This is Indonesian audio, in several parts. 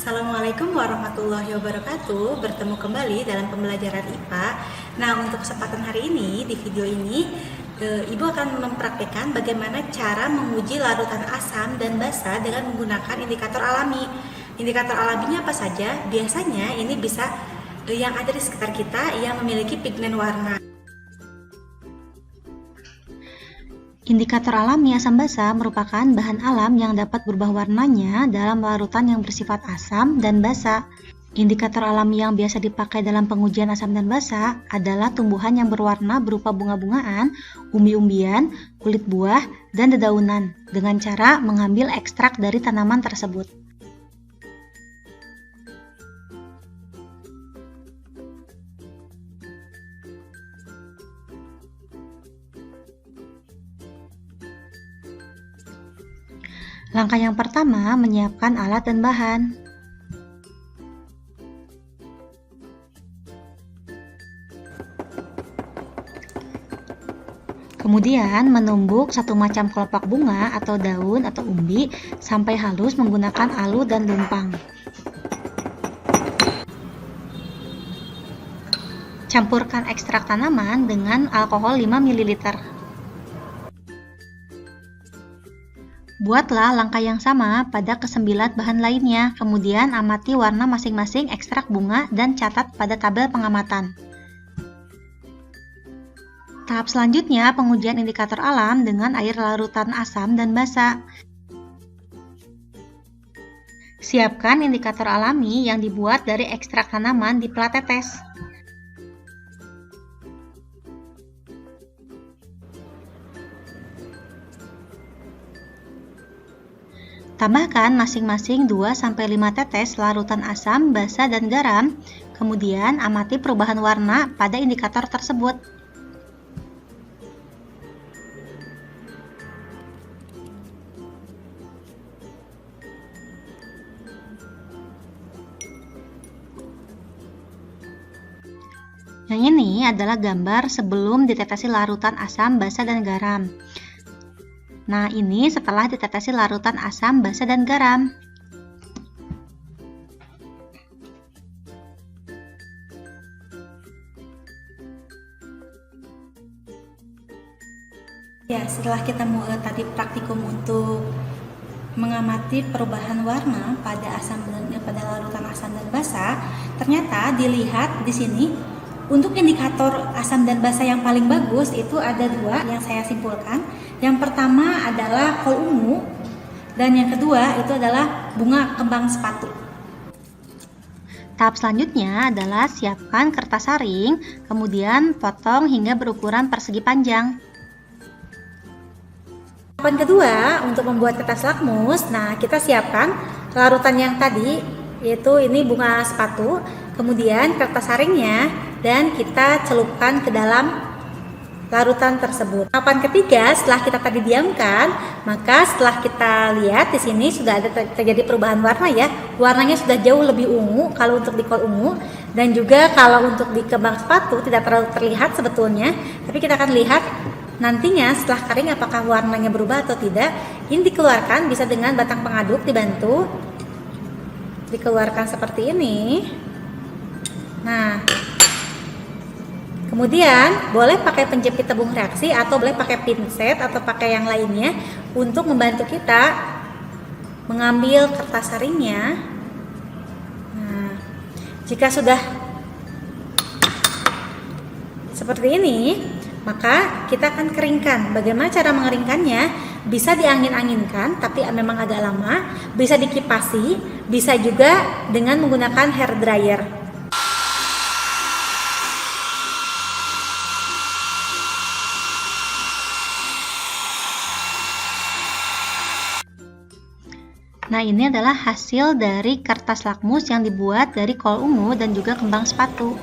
Assalamualaikum warahmatullahi wabarakatuh. Bertemu kembali dalam pembelajaran IPA. Nah, untuk kesempatan hari ini, di video ini Ibu akan mempraktikkan bagaimana cara menguji larutan asam dan basa dengan menggunakan indikator alami. Indikator alaminya apa saja? Biasanya ini bisa yang ada di sekitar kita yang memiliki pigmen warna. Indikator alami asam basa merupakan bahan alam yang dapat berubah warnanya dalam larutan yang bersifat asam dan basa. Indikator alami yang biasa dipakai dalam pengujian asam dan basa adalah tumbuhan yang berwarna berupa bunga-bungaan, umbi-umbian, kulit buah, dan dedaunan dengan cara mengambil ekstrak dari tanaman tersebut. Langkah yang pertama, menyiapkan alat dan bahan. Kemudian, menumbuk satu macam kelopak bunga atau daun atau umbi sampai halus menggunakan alu dan lumpang. Campurkan ekstrak tanaman dengan alkohol 5 ml. Buatlah langkah yang sama pada ke-9 bahan lainnya, kemudian amati warna masing-masing ekstrak bunga dan catat pada tabel pengamatan. Tahap selanjutnya, pengujian indikator alam dengan air larutan asam dan basa. Siapkan indikator alami yang dibuat dari ekstrak tanaman di plat tetes. Tambahkan masing-masing 2-5 tetes larutan asam, basa, dan garam, kemudian amati perubahan warna pada indikator tersebut. Yang ini adalah gambar sebelum ditetesi larutan asam, basa, dan garam. Nah, ini setelah ditetesi larutan asam, basa, dan garam. Ya, setelah kita tadi praktikum untuk mengamati perubahan warna pada larutan asam dan basa, ternyata dilihat di sini untuk indikator asam dan basa yang paling bagus itu ada 2 yang saya simpulkan. Yang pertama adalah kol ungu dan yang kedua itu adalah bunga kembang sepatu. Tahap selanjutnya adalah siapkan kertas saring, kemudian potong hingga berukuran persegi panjang. Tahapan kedua untuk membuat kertas lakmus, nah kita siapkan larutan yang tadi, yaitu ini bunga sepatu, kemudian kertas saringnya, dan kita celupkan ke dalam larutan tersebut. Tahapan ketiga, setelah kita tadi diamkan, maka setelah kita lihat di sini sudah ada terjadi perubahan warna ya. Warnanya sudah jauh lebih ungu kalau untuk di kol ungu, dan juga kalau untuk di kembang sepatu tidak terlalu terlihat sebetulnya, tapi kita akan lihat nantinya setelah kering apakah warnanya berubah atau tidak. Ini dikeluarkan bisa dengan batang pengaduk dibantu. Dikeluarkan seperti ini. Nah, kemudian boleh pakai penjepit tabung reaksi atau boleh pakai pinset atau pakai yang lainnya untuk membantu kita mengambil kertas saringnya. Nah, jika sudah seperti ini, maka kita akan keringkan. Bagaimana cara mengeringkannya? Bisa diangin-anginkan, tapi memang agak lama. Bisa dikipasi, bisa juga dengan menggunakan hair dryer. Nah, ini adalah hasil dari kertas lakmus yang dibuat dari kol ungu dan juga kembang sepatu.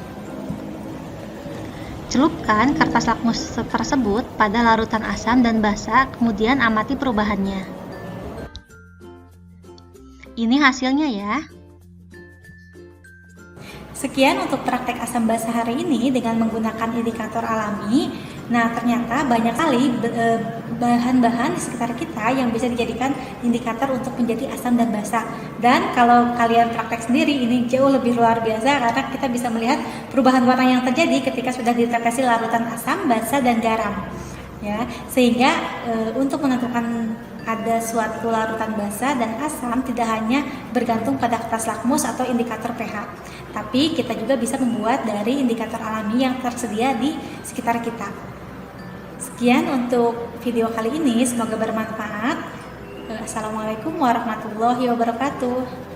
Celupkan kertas lakmus tersebut pada larutan asam dan basa, kemudian amati perubahannya. Ini hasilnya ya. Sekian untuk praktek asam basa hari ini dengan menggunakan indikator alami. Nah, ternyata banyak sekali bahan-bahan di sekitar kita yang bisa dijadikan indikator untuk menjadi asam dan basa. Dan kalau kalian praktek sendiri, ini jauh lebih luar biasa karena kita bisa melihat perubahan warna yang terjadi ketika sudah ditetes larutan asam, basa, dan garam. Ya, sehingga untuk menentukan ada suatu larutan basa dan asam tidak hanya bergantung pada kertas lakmus atau indikator pH, tapi kita juga bisa membuat dari indikator alami yang tersedia di sekitar kita. Sekian untuk video kali ini, semoga bermanfaat. Assalamualaikum warahmatullahi wabarakatuh.